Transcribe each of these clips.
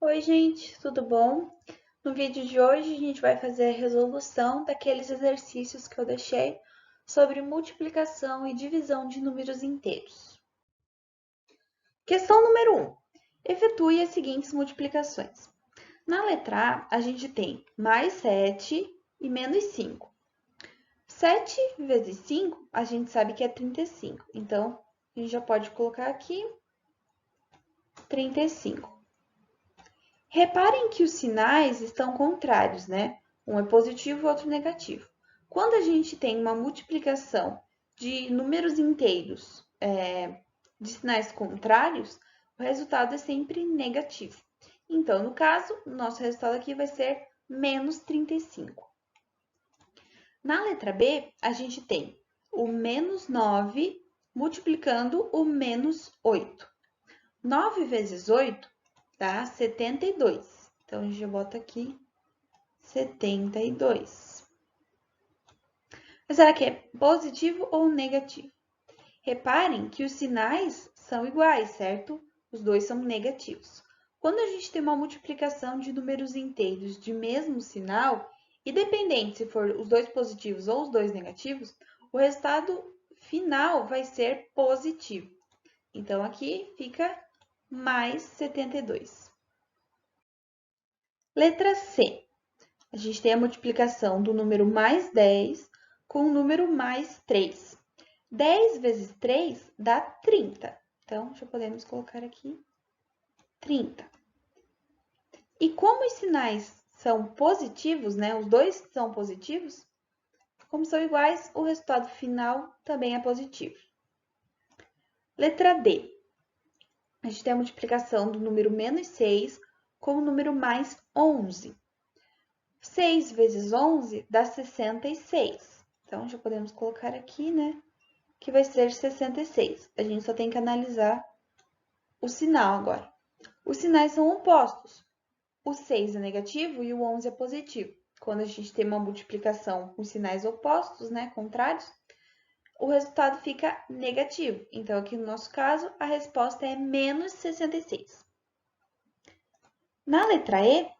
Oi, gente, tudo bom? No vídeo de hoje, a gente vai fazer a resolução daqueles exercícios que eu deixei sobre multiplicação e divisão de números inteiros. Questão número 1. Efetue as seguintes multiplicações. Na letra A, a gente tem mais 7 e menos 5. 7 vezes 5, a gente sabe que é 35. Então, a gente já pode colocar aqui 35. Reparem que os sinais estão contrários, né? Um é positivo e o outro negativo. Quando a gente tem uma multiplicação de números inteiros de sinais contrários, o resultado é sempre negativo. Então, no caso, o nosso resultado aqui vai ser menos 35. Na letra B, a gente tem o menos 9 multiplicando o menos 8. 9 vezes 8 dá 72. Então, a gente já bota aqui 72. Mas será que é positivo ou negativo? Reparem que os sinais são iguais, certo? Os dois são negativos. Quando a gente tem uma multiplicação de números inteiros de mesmo sinal, independente se for os dois positivos ou os dois negativos, o resultado final vai ser positivo. Então, aqui fica mais 72. Letra C. A gente tem a multiplicação do número mais 10 com o número mais 3. 10 vezes 3 dá 30. Então, já podemos colocar aqui 30. E como os sinais são positivos, né? Os dois são positivos, como são iguais, o resultado final também é positivo. Letra D. A gente tem a multiplicação do número menos 6 com o número mais 11. 6 vezes 11 dá 66. Então, já podemos colocar aqui, né, que vai ser 66. A gente só tem que analisar o sinal agora. Os sinais são opostos. O 6 é negativo e o 11 é positivo. Quando a gente tem uma multiplicação com sinais opostos, né, contrários, o resultado fica negativo. Então, aqui no nosso caso, a resposta é menos 66. Na letra E,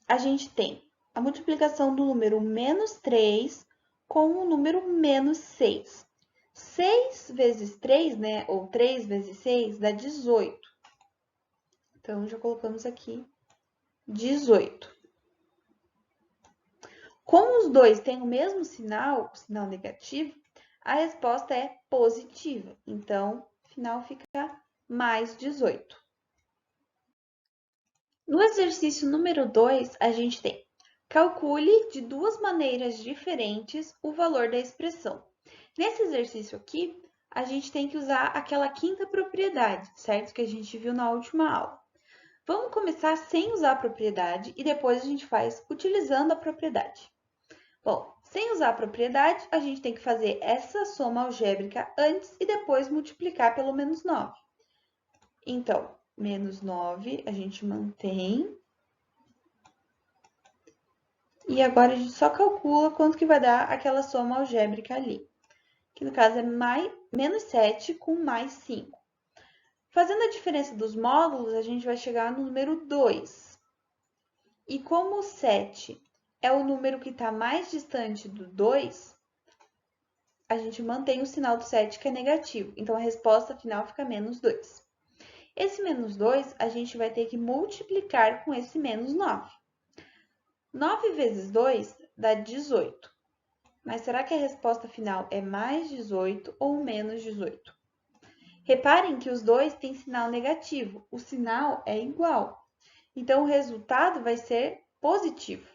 a gente tem a multiplicação do número menos 3 com o número menos 6. 6 vezes 3, né, ou 3 vezes 6, dá 18. Então, já colocamos aqui 18. Como os dois têm o mesmo sinal, o sinal negativo, a resposta é positiva. Então, o final fica mais 18. No exercício número 2, a gente tem: calcule de duas maneiras diferentes o valor da expressão. Nesse exercício aqui, a gente tem que usar aquela quinta propriedade, certo? Que a gente viu na última aula. Vamos começar sem usar a propriedade e depois a gente faz utilizando a propriedade. Bom, sem usar a propriedade, a gente tem que fazer essa soma algébrica antes e depois multiplicar pelo menos 9. Então, menos 9, a gente mantém. E agora a gente só calcula quanto que vai dar aquela soma algébrica ali. Que no caso é menos 7 com mais 5. Fazendo a diferença dos módulos, a gente vai chegar no número 2. E como o 7 é o número que está mais distante do 2, a gente mantém o sinal do 7, que é negativo. Então, a resposta final fica menos 2. Esse menos 2, a gente vai ter que multiplicar com esse menos 9. 9 vezes 2 dá 18. Mas será que a resposta final é mais 18 ou menos 18? Reparem que os dois têm sinal negativo. O sinal é igual. Então, o resultado vai ser positivo.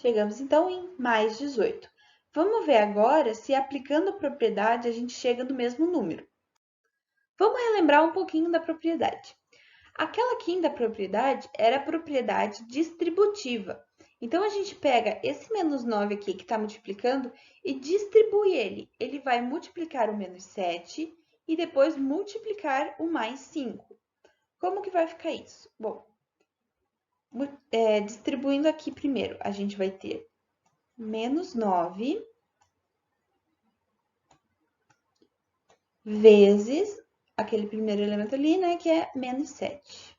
Chegamos, então, em mais 18. Vamos ver agora se, aplicando a propriedade, a gente chega no mesmo número. Vamos relembrar um pouquinho da propriedade. Aquela quinta propriedade era a propriedade distributiva. Então, a gente pega esse menos 9 aqui que está multiplicando e distribui ele. Ele vai multiplicar o menos 7 e depois multiplicar o mais 5. Como que vai ficar isso? Bom, distribuindo aqui primeiro, a gente vai ter menos 9 vezes aquele primeiro elemento ali, né, que é menos 7.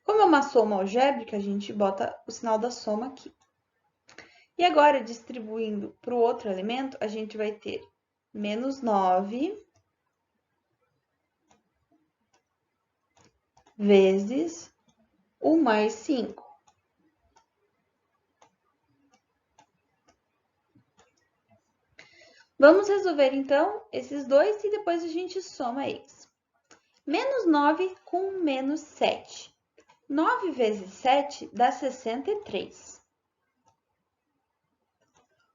Como é uma soma algébrica, a gente bota o sinal da soma aqui. E agora, distribuindo para o outro elemento, a gente vai ter menos 9 vezes o mais 5. Vamos resolver, então, esses dois e depois a gente soma eles. Menos 9 com menos 7. 9 vezes 7 dá 63.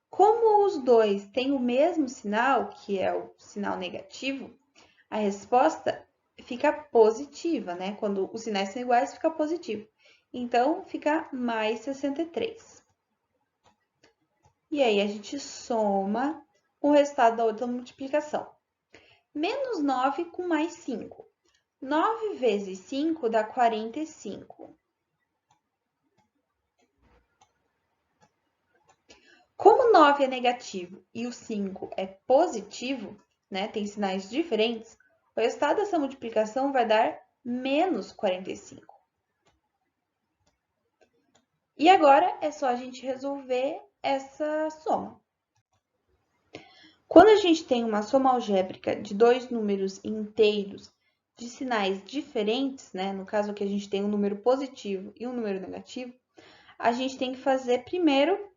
Como os dois têm o mesmo sinal, que é o sinal negativo, a resposta fica positiva, né? Quando os sinais são iguais, fica positivo. Então, fica mais 63. E aí, a gente soma o resultado da outra multiplicação. Menos 9 com mais 5. 9 vezes 5 dá 45. Como 9 é negativo e o 5 é positivo, né, tem sinais diferentes, o resultado dessa multiplicação vai dar menos 45. E agora é só a gente resolver essa soma. Quando a gente tem uma soma algébrica de dois números inteiros de sinais diferentes, né, no caso aqui a gente tem um número positivo e um número negativo, a gente tem que fazer primeiro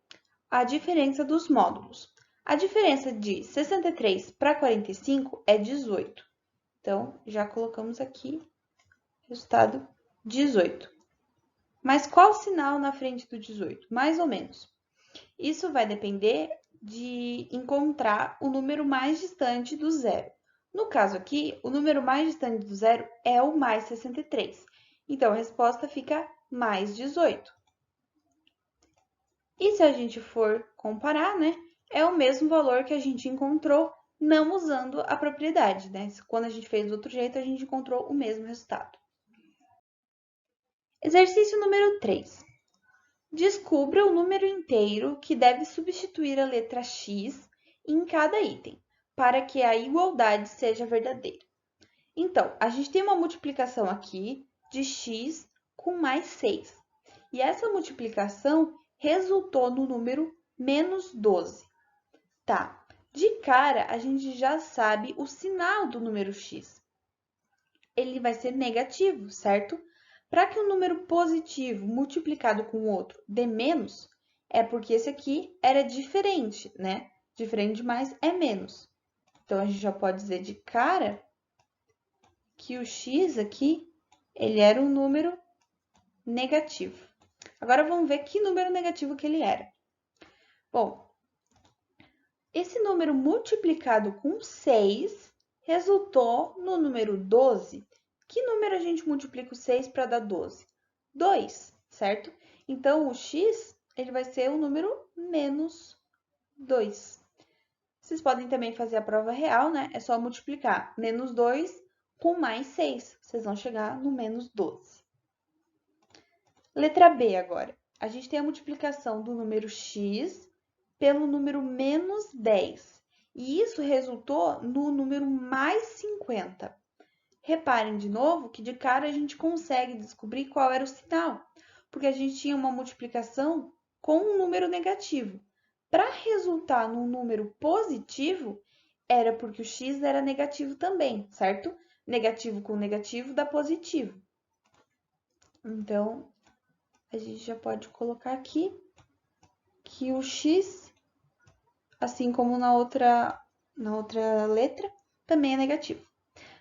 a diferença dos módulos. A diferença de 63 para 45 é 18. Então, já colocamos aqui resultado 18. Mas qual sinal na frente do 18? Mais ou menos. Isso vai depender de encontrar o número mais distante do zero. No caso aqui, o número mais distante do zero é o mais 63. Então, a resposta fica mais 18. E se a gente for comparar, né, é o mesmo valor que a gente encontrou não usando a propriedade, né? Quando a gente fez do outro jeito, a gente encontrou o mesmo resultado. Exercício número 3. Descubra o número inteiro que deve substituir a letra x em cada item, para que a igualdade seja verdadeira. Então, a gente tem uma multiplicação aqui de x com mais 6. E essa multiplicação resultou no número menos 12. Tá, de cara a gente já sabe o sinal do número x. Ele vai ser negativo, certo? Para que um número positivo multiplicado com outro dê menos, é porque esse aqui era diferente, né? Diferente de mais é menos. Então, a gente já pode dizer de cara que o x aqui, ele era um número negativo. Agora, vamos ver que número negativo que ele era. Bom, esse número multiplicado com 6 resultou no número 12. Que número a gente multiplica o 6 para dar 12? 2, certo? Então, o x ele vai ser o número menos 2. Vocês podem também fazer a prova real, né? É só multiplicar menos 2 com mais 6. Vocês vão chegar no menos 12. Letra B agora. A gente tem a multiplicação do número x pelo número menos 10. E isso resultou no número mais 50. Reparem de novo que de cara a gente consegue descobrir qual era o sinal, porque a gente tinha uma multiplicação com um número negativo. Para resultar num número positivo, era porque o x era negativo também, certo? Negativo com negativo dá positivo. Então, a gente já pode colocar aqui que o x, assim como na outra letra, também é negativo.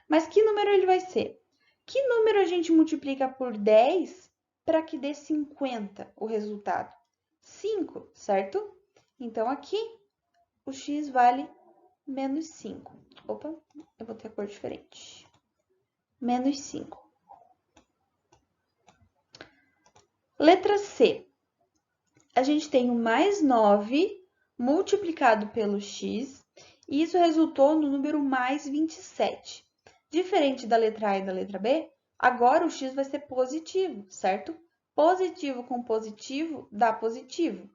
Mas que número ele vai ser? Que número a gente multiplica por 10 para que dê 50 o resultado? 5, certo? Então, aqui, o x vale menos 5. Opa, eu vou ter a cor diferente. Menos 5. Letra C. A gente tem o mais 9 multiplicado pelo x, e isso resultou no número mais 27. Diferente da letra A e da letra B, agora o x vai ser positivo, certo? Positivo com positivo dá positivo.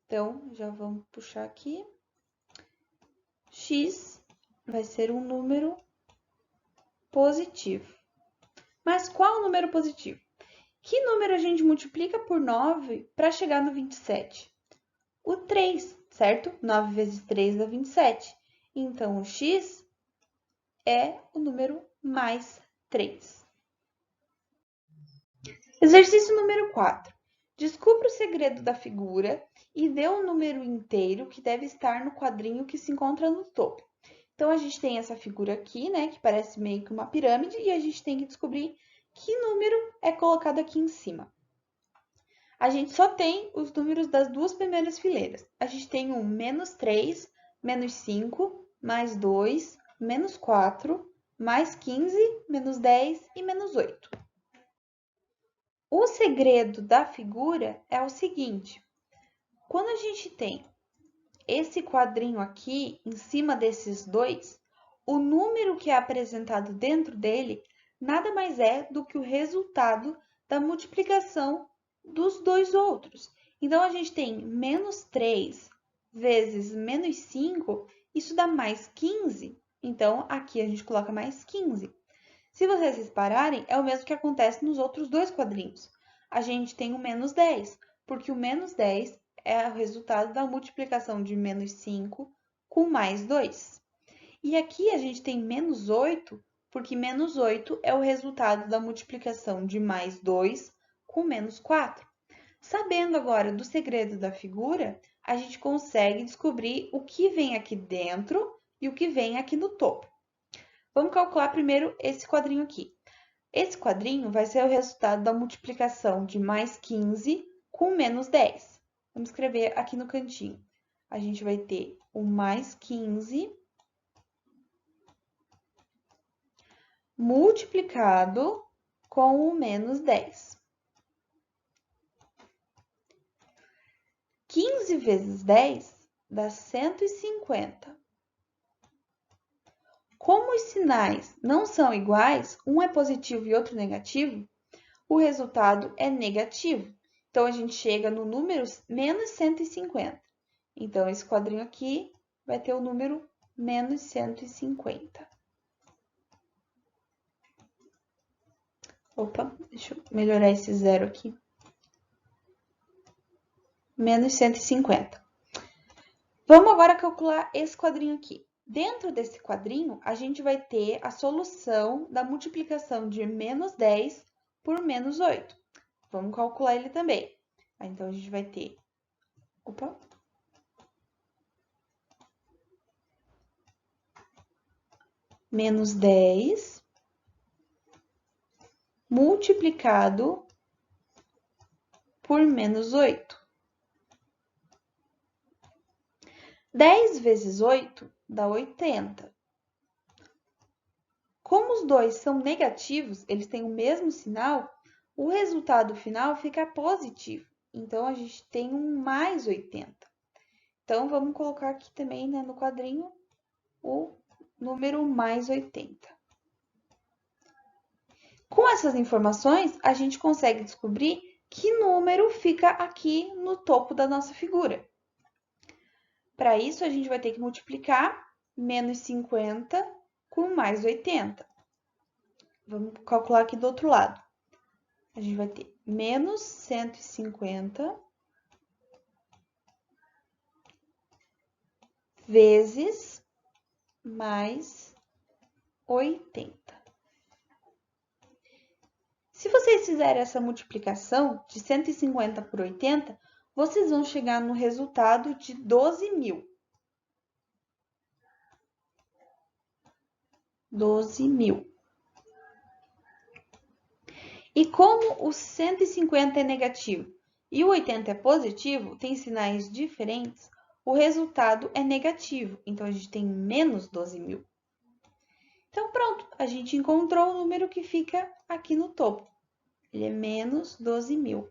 Então, já vamos puxar aqui. X vai ser um número positivo. Mas qual número positivo? Que número a gente multiplica por 9 para chegar no 27? O 3, certo? 9 vezes 3 dá 27. Então, o x é o número mais 3. Exercício número 4. Descubra o segredo da figura e dê o número inteiro que deve estar no quadrinho que se encontra no topo. Então, a gente tem essa figura aqui, né, que parece meio que uma pirâmide, e a gente tem que descobrir que número é colocado aqui em cima. A gente só tem os números das duas primeiras fileiras. A gente tem o menos 3, menos 5, mais 2, menos 4, mais 15, menos 10 e menos 8. O segredo da figura é o seguinte: quando a gente tem esse quadrinho aqui em cima desses dois, o número que é apresentado dentro dele nada mais é do que o resultado da multiplicação dos dois outros. Então, a gente tem menos 3 vezes menos 5, isso dá mais 15. Então, aqui a gente coloca mais 15. Se vocês repararem, é o mesmo que acontece nos outros dois quadrinhos. A gente tem o menos 10, porque o menos 10 é o resultado da multiplicação de menos 5 com mais 2. E aqui a gente tem menos 8, porque menos 8 é o resultado da multiplicação de mais 2 com menos 4. Sabendo agora do segredo da figura, a gente consegue descobrir o que vem aqui dentro e o que vem aqui no topo. Vamos calcular primeiro esse quadrinho aqui. Esse quadrinho vai ser o resultado da multiplicação de mais 15 com menos 10. Vamos escrever aqui no cantinho. A gente vai ter o mais 15 multiplicado com o menos 10. 15 vezes 10 dá 150. Como os sinais não são iguais, um é positivo e outro negativo, o resultado é negativo. Então, a gente chega no número menos 150. Então, esse quadrinho aqui vai ter o número menos 150. Opa, deixa eu melhorar esse zero aqui. Menos 150. Vamos agora calcular esse quadrinho aqui. Dentro desse quadrinho, a gente vai ter a solução da multiplicação de menos 10 por menos 8. Vamos calcular ele também. Então, a gente vai ter... Opa! Menos 10 multiplicado por menos 8. 10 vezes 8 dá 80. Como os dois são negativos, eles têm o mesmo sinal, o resultado final fica positivo. Então, a gente tem um mais 80. Então, vamos colocar aqui também, né, no quadrinho o número mais 80. Com essas informações, a gente consegue descobrir que número fica aqui no topo da nossa figura. Para isso, a gente vai ter que multiplicar menos 50 com mais 80. Vamos calcular aqui do outro lado. A gente vai ter menos 150 vezes mais 80. Se vocês fizerem essa multiplicação de 150 por 80, vocês vão chegar no resultado de 12.000. 12.000. E como o 150 é negativo e o 80 é positivo, tem sinais diferentes, o resultado é negativo. Então, a gente tem menos 12.000. Então, pronto, a gente encontrou o número que fica aqui no topo. Ele é menos 12.000.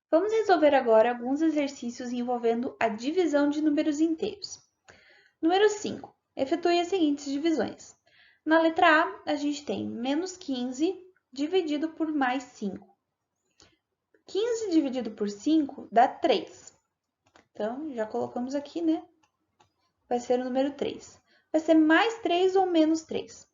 Vamos resolver agora alguns exercícios envolvendo a divisão de números inteiros. Número 5. Efetue as seguintes divisões. Na letra A, a gente tem menos 15 dividido por mais 5. 15 dividido por 5 dá 3. Então, já colocamos aqui, né? Vai ser o número 3. Vai ser mais 3 ou menos 3?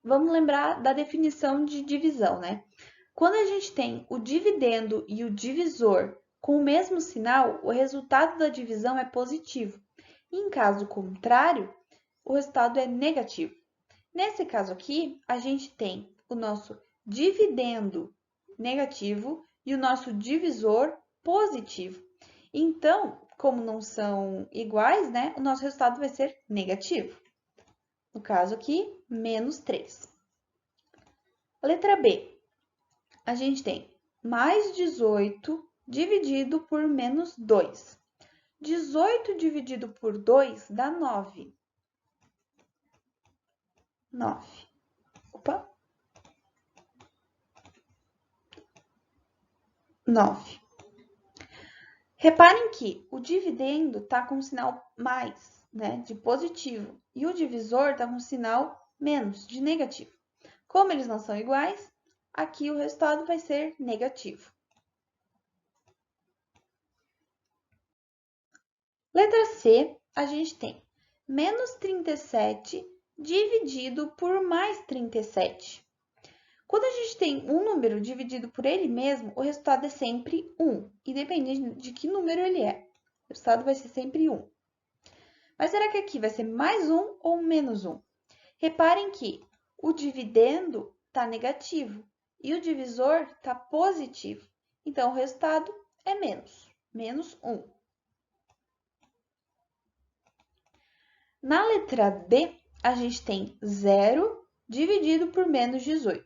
Vamos lembrar da definição de divisão, né? Quando a gente tem o dividendo e o divisor com o mesmo sinal, o resultado da divisão é positivo. Em caso contrário, o resultado é negativo. Nesse caso aqui, a gente tem o nosso dividendo negativo e o nosso divisor positivo. Então, como não são iguais, né, o nosso resultado vai ser negativo. No caso aqui, menos 3. Letra B. A gente tem mais 18 dividido por menos 2. 18 dividido por 2 dá 9. 9. Opa. 9. Reparem que o dividendo está com um sinal mais, né, de positivo, e o divisor está com um sinal menos, de negativo. Como eles não são iguais, aqui o resultado vai ser negativo. Letra C, a gente tem menos 37 dividido por mais 37. Quando a gente tem um número dividido por ele mesmo, o resultado é sempre 1, independente de que número ele é. O resultado vai ser sempre 1. Mas será que aqui vai ser mais 1 ou menos 1? Reparem que o dividendo está negativo e o divisor está positivo. Então, o resultado é menos 1. Na letra D, a gente tem 0 dividido por menos 18.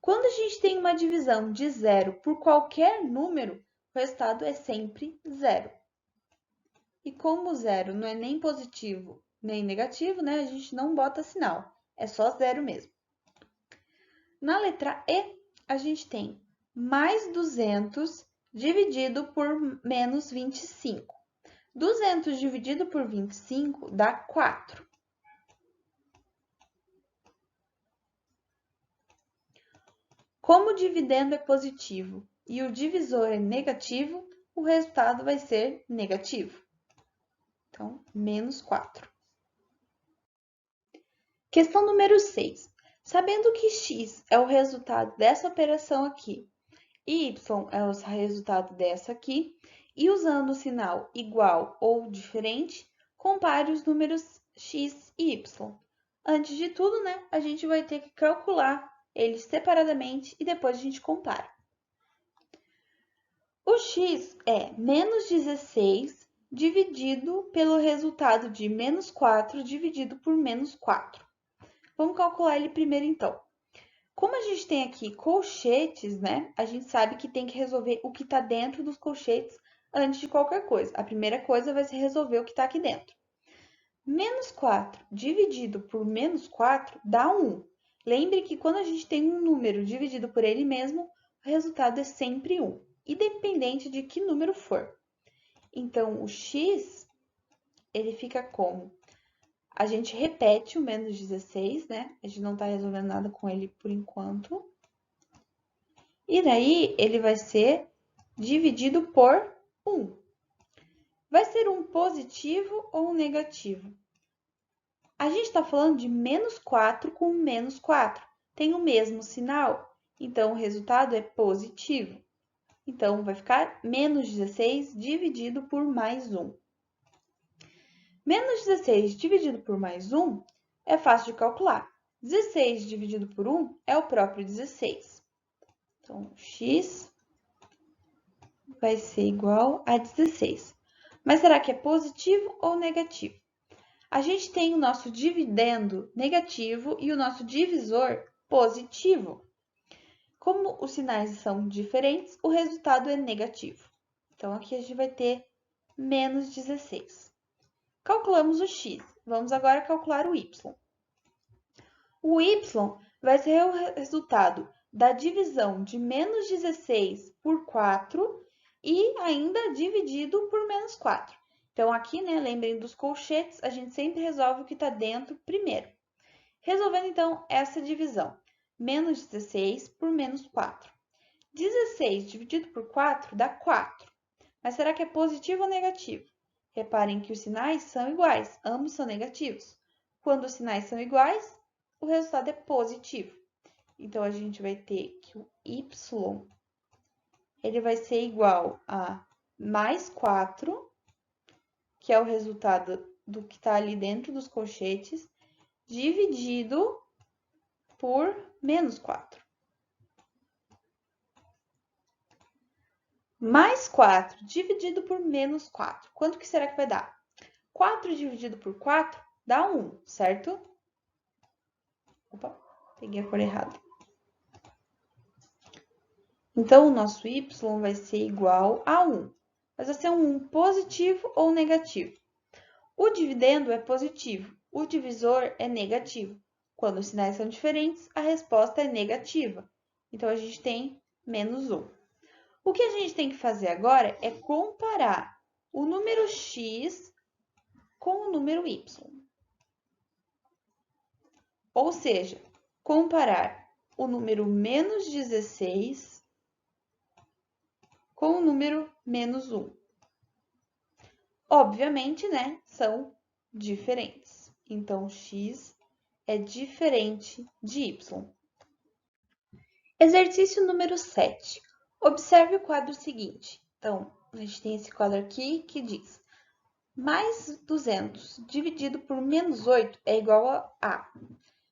Quando a gente tem uma divisão de 0 por qualquer número, o resultado é sempre 0. E como 0 não é nem positivo nem negativo, né, a gente não bota sinal, é só 0 mesmo. Na letra E, a gente tem mais 200 dividido por menos 25. 200 dividido por 25 dá 4. Como o dividendo é positivo e o divisor é negativo, o resultado vai ser negativo. Então, menos 4. Questão número 6. Sabendo que x é o resultado dessa operação aqui e y é o resultado dessa aqui, e usando o sinal igual ou diferente, compare os números x e y. Antes de tudo, né, a gente vai ter que calcular eles separadamente e depois a gente compara. O x é menos 16 dividido pelo resultado de menos 4 dividido por menos 4. Vamos calcular ele primeiro, então. Como a gente tem aqui colchetes, né? A gente sabe que tem que resolver o que está dentro dos colchetes antes de qualquer coisa. A primeira coisa vai ser resolver o que está aqui dentro. Menos 4 dividido por menos 4 dá 1. Lembre que quando a gente tem um número dividido por ele mesmo, o resultado é sempre 1, independente de que número for. Então, o x, ele fica como? A gente repete o menos 16, né? A gente não está resolvendo nada com ele por enquanto. E daí, ele vai ser dividido por 1. Vai ser um positivo ou um negativo? A gente está falando de menos 4 com menos 4. Tem o mesmo sinal, então o resultado é positivo. Então, vai ficar menos 16 dividido por mais 1. Menos 16 dividido por mais 1 é fácil de calcular. 16 dividido por 1 é o próprio 16. Então, x vai ser igual a 16. Mas será que é positivo ou negativo? A gente tem o nosso dividendo negativo e o nosso divisor positivo. Como os sinais são diferentes, o resultado é negativo. Então, aqui a gente vai ter menos 16. Calculamos o x. Vamos agora calcular o y. O y vai ser o resultado da divisão de menos 16 por 4 e ainda dividido por menos 4. Então, aqui, né, lembrem dos colchetes, a gente sempre resolve o que está dentro primeiro. Resolvendo, então, essa divisão. Menos 16 por menos 4. 16 dividido por 4 dá 4. Mas será que é positivo ou negativo? Reparem que os sinais são iguais, ambos são negativos. Quando os sinais são iguais, o resultado é positivo. Então, a gente vai ter que o y ele vai ser igual a mais 4, que é o resultado do que está ali dentro dos colchetes, dividido por menos 4. Mais 4 dividido por menos 4. Quanto que será que vai dar? 4 dividido por 4 dá 1, certo? Opa, peguei a cor errada. Então, o nosso y vai ser igual a 1. Mas vai ser um 1 positivo ou negativo? O dividendo é positivo, o divisor é negativo. Quando os sinais são diferentes, a resposta é negativa. Então, a gente tem menos 1. O que a gente tem que fazer agora é comparar o número x com o número y. Ou seja, comparar o número menos 16 com o número menos 1. Obviamente, né, são diferentes. Então, x é diferente de y. Exercício número 7. Observe o quadro seguinte. Então, a gente tem esse quadro aqui que diz: mais 200 dividido por menos 8 é igual a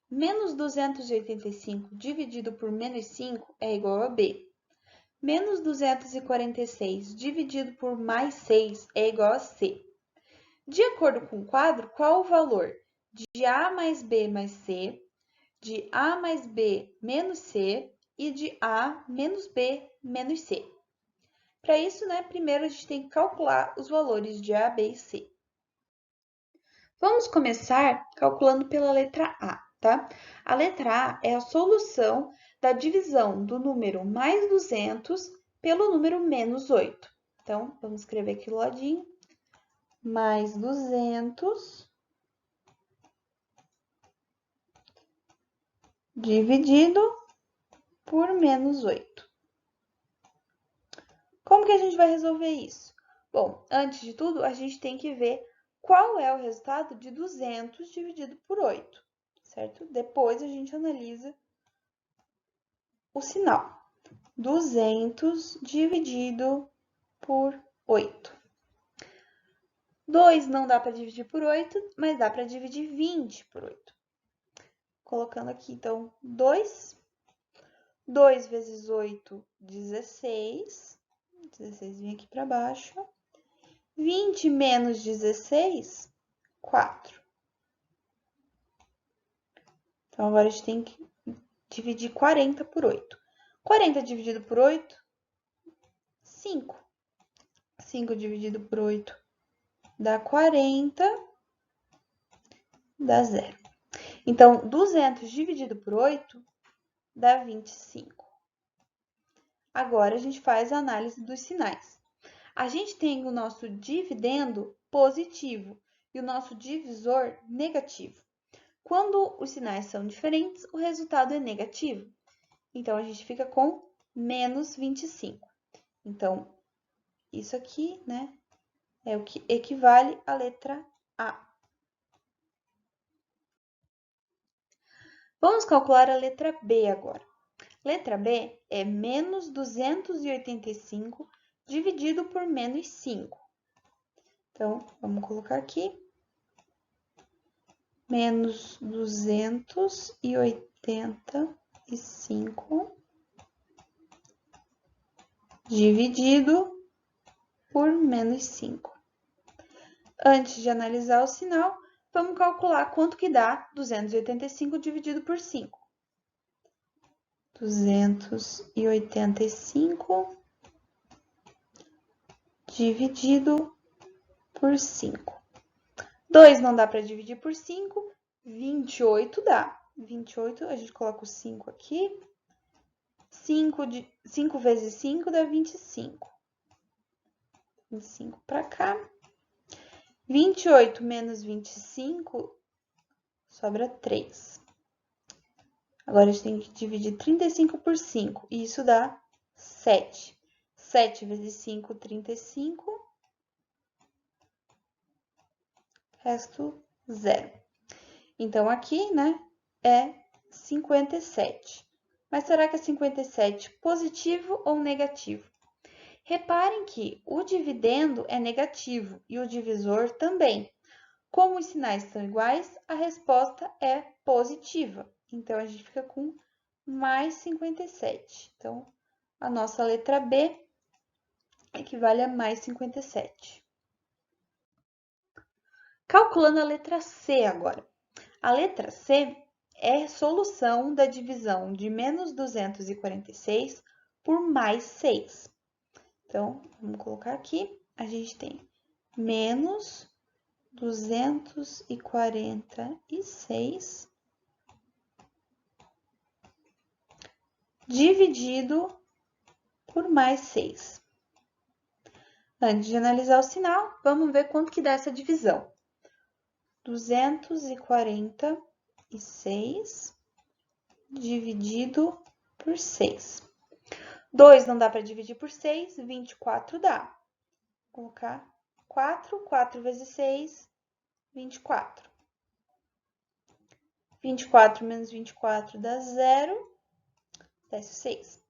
Menos 285 dividido por menos 5 é igual a B. Menos 246 dividido por mais 6 é igual a C. De acordo com o quadro, qual o valor de A mais B mais C, de A mais B menos C e de A menos B menos C? Para isso, né, primeiro a gente tem que calcular os valores de A, B e C. Vamos começar calculando pela letra A, tá? A letra A é a solução da divisão do número mais 200 pelo número menos 8. Então, vamos escrever aqui do ladinho. Mais 200 dividido por menos 8. Como que a gente vai resolver isso? Bom, antes de tudo, a gente tem que ver qual é o resultado de 200 dividido por 8, certo? Depois a gente analisa o sinal. 200 dividido por 8. 2 não dá para dividir por 8, mas dá para dividir 20 por 8. Colocando aqui, então, 2. 2 vezes 8, 16. 16 vem aqui para baixo. 20 menos 16, 4. Então, agora a gente tem que dividir 40 por 8. 40 dividido por 8, 5. 5 dividido por 8 dá 40, dá 0. Então, 200 dividido por 8 dá 25. Agora, a gente faz a análise dos sinais. A gente tem o nosso dividendo positivo e o nosso divisor negativo. Quando os sinais são diferentes, o resultado é negativo. Então, a gente fica com menos 25. Então, isso aqui, né, é o que equivale à letra A. Vamos calcular a letra B agora. Letra B é menos 285 dividido por menos 5. Então, vamos colocar aqui. Menos 285 dividido por menos 5. Antes de analisar o sinal, vamos calcular quanto que dá 285 dividido por 5. 285 dividido por 5. 2 não dá para dividir por 5, 28 dá. 28, a gente coloca o 5 aqui. 5 vezes 5 dá 25. 25 para cá. 28 menos 25 sobra 3. Agora, a gente tem que dividir 35 por 5, e isso dá 7. 7 vezes 5, 35. Resto, 0. Então, aqui, né, é 57. Mas será que é 57 positivo ou negativo? Reparem que o dividendo é negativo e o divisor também. Como os sinais são iguais, a resposta é positiva. Então, a gente fica com mais 57. Então, a nossa letra B equivale a mais 57. Calculando a letra C agora. A letra C é solução da divisão de menos 246 por mais 6. Então, vamos colocar aqui, a gente tem menos 246 dividido por mais 6. Antes de analisar o sinal, vamos ver quanto que dá essa divisão. 246 dividido por 6. 2 não dá para dividir por 6, 24 dá. Vou colocar 4, 4 vezes 6, 24. 24 menos 24 dá 0, desce 6.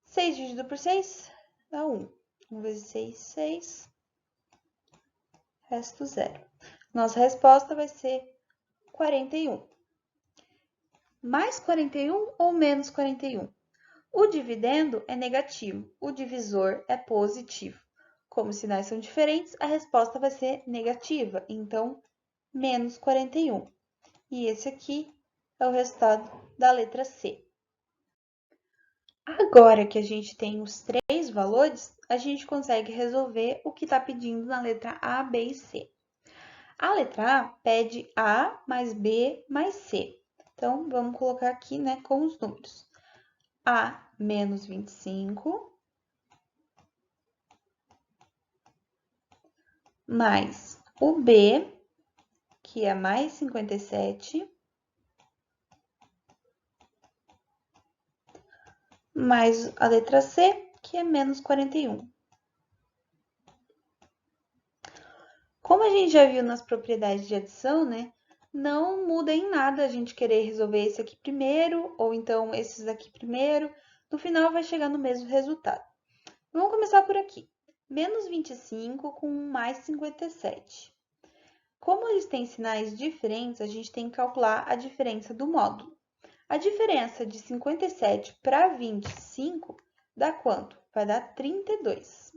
6 dividido por 6 dá 1. 1 vezes 6, 6. Resto 0. Nossa resposta vai ser 41. Mais 41 ou menos 41? O dividendo é negativo, o divisor é positivo. Como os sinais são diferentes, a resposta vai ser negativa, então, menos 41. E esse aqui é o resultado da letra C. Agora que a gente tem os 3 valores, a gente consegue resolver o que está pedindo na letra A, B e C. A letra A pede A mais B mais C. Então, vamos colocar aqui, né, com os números. A menos 25 mais o B, que é mais 57, mais a letra C, que é menos 41. Como a gente já viu nas propriedades de adição, né, não muda em nada a gente querer resolver esse aqui primeiro, ou então esses aqui primeiro, no final vai chegar no mesmo resultado. Vamos começar por aqui. Menos 25 com mais 57. Como eles têm sinais diferentes, a gente tem que calcular a diferença do módulo. A diferença de 57 para 25 dá quanto? Vai dar 32.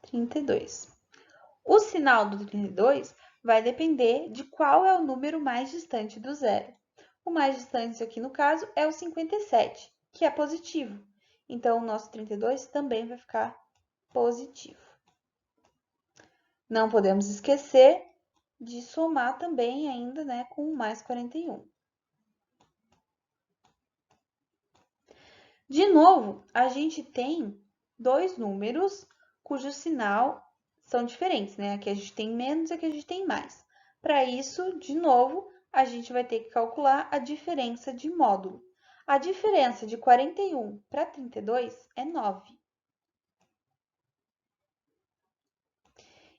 32. O sinal do 32 vai depender de qual é o número mais distante do zero. O mais distante aqui, no caso, é o 57, que é positivo. Então, o nosso 32 também vai ficar positivo. Não podemos esquecer de somar também ainda, né, com mais 41. De novo, a gente tem dois números cujo sinal são diferentes, né? Aqui a gente tem menos, aqui a gente tem mais. Para isso, de novo, a gente vai ter que calcular a diferença de módulo. A diferença de 41 para 32 é 9.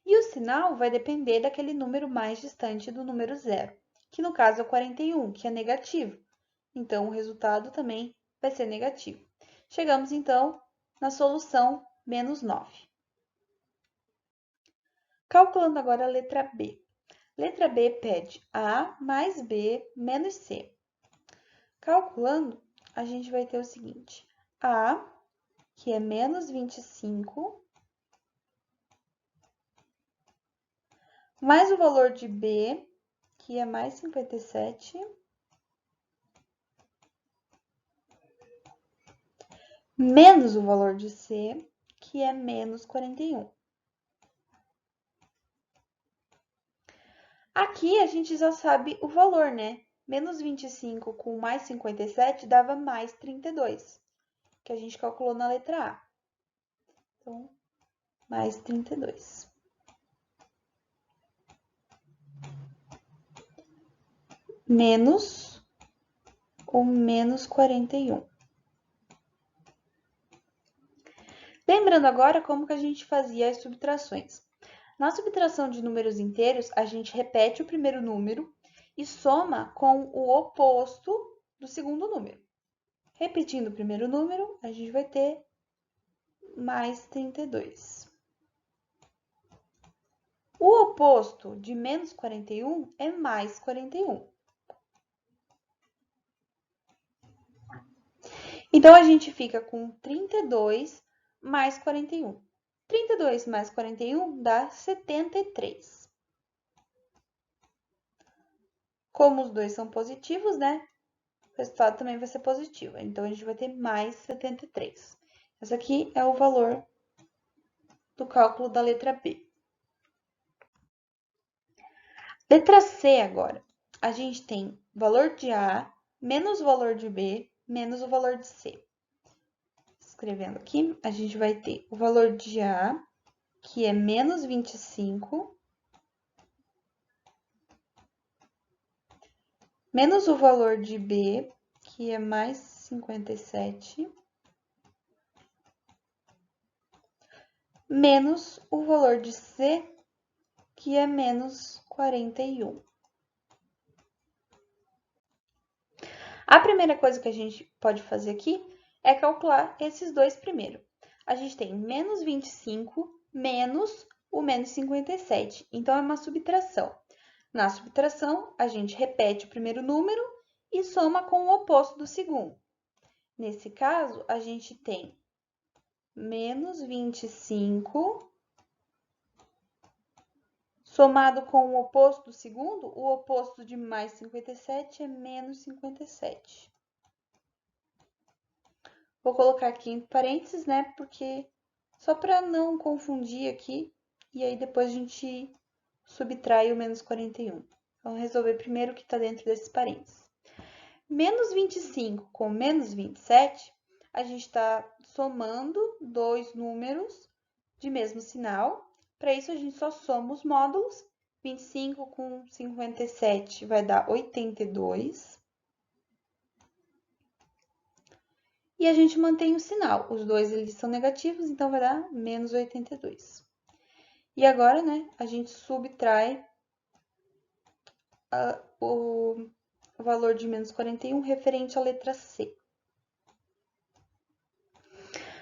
E o sinal vai depender daquele número mais distante do número zero, que no caso é o 41, que é negativo. Então, o resultado também vai ser negativo. Chegamos, então, na solução menos 9. Calculando agora a letra B. Letra B pede A mais B menos C. Calculando, a gente vai ter o seguinte. A, que é menos 25, mais o valor de B, que é mais 57, menos o valor de C, que é menos 41. Aqui a gente já sabe o valor, né? Menos 25 com mais 57 dava mais 32, que a gente calculou na letra A. Então, mais 32. Menos ou menos 41. Lembrando agora como que a gente fazia as subtrações. Na subtração de números inteiros, a gente repete o primeiro número e soma com o oposto do segundo número. Repetindo o primeiro número, a gente vai ter mais 32. O oposto de menos 41 é mais 41. Então, a gente fica com 32 mais 41. 32 mais 41 dá 73. Como os dois são positivos, né? O resultado também vai ser positivo. Então, a gente vai ter mais 73. Esse aqui é o valor do cálculo da letra B. Letra C agora. A gente tem valor de A menos o valor de B menos o valor de C. Escrevendo aqui, a gente vai ter o valor de A, que é menos 25, menos o valor de B, que é mais 57, menos o valor de C, que é menos 41. A primeira coisa que a gente pode fazer aqui é calcular esses dois primeiro. A gente tem menos 25 menos o menos 57, então é uma subtração. Na subtração, a gente repete o primeiro número e soma com o oposto do segundo. Nesse caso, a gente tem menos 25 somado com o oposto do segundo, o oposto de mais 57 é menos 57. Vou colocar aqui em parênteses, né, porque só para não confundir aqui, e aí depois a gente subtrai o menos 41. Vamos resolver primeiro o que está dentro desses parênteses. Menos 25 com menos 27, a gente está somando dois números de mesmo sinal. Para isso, a gente só soma os módulos. 25 com 57 vai dar 82. E a gente mantém o sinal. Os dois eles são negativos, então vai dar menos 82. E agora, né, a gente subtrai o valor de menos 41 referente à letra C.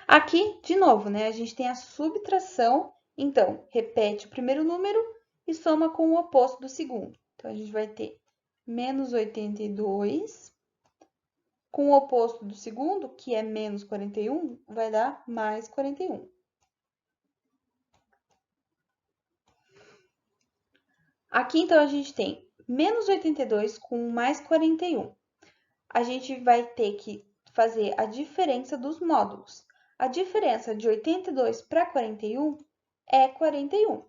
Aqui, de novo, né, a gente tem a subtração, então, repete o primeiro número e soma com o oposto do segundo. Então, a gente vai ter menos 82, com o oposto do segundo, que é menos 41, vai dar mais 41. Aqui, então, a gente tem menos 82 com mais 41. A gente vai ter que fazer a diferença dos módulos. A diferença de 82 para 41 é 41.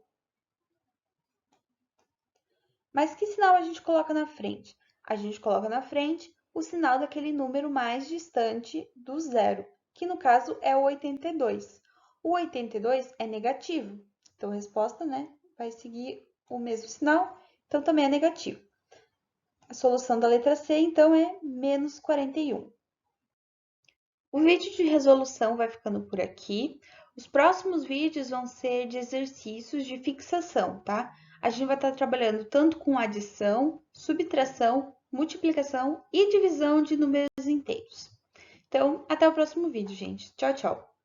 Mas que sinal a gente coloca na frente? A gente coloca na frente o sinal daquele número mais distante do zero, que no caso é o 82. O 82 é negativo, então a resposta, né, vai seguir o mesmo sinal, então também é negativo. A solução da letra C, então, é menos 41. O vídeo de resolução vai ficando por aqui. Os próximos vídeos vão ser de exercícios de fixação, tá? A gente vai estar trabalhando tanto com adição, subtração, multiplicação e divisão de números inteiros. Então, até o próximo vídeo, gente. Tchau, tchau!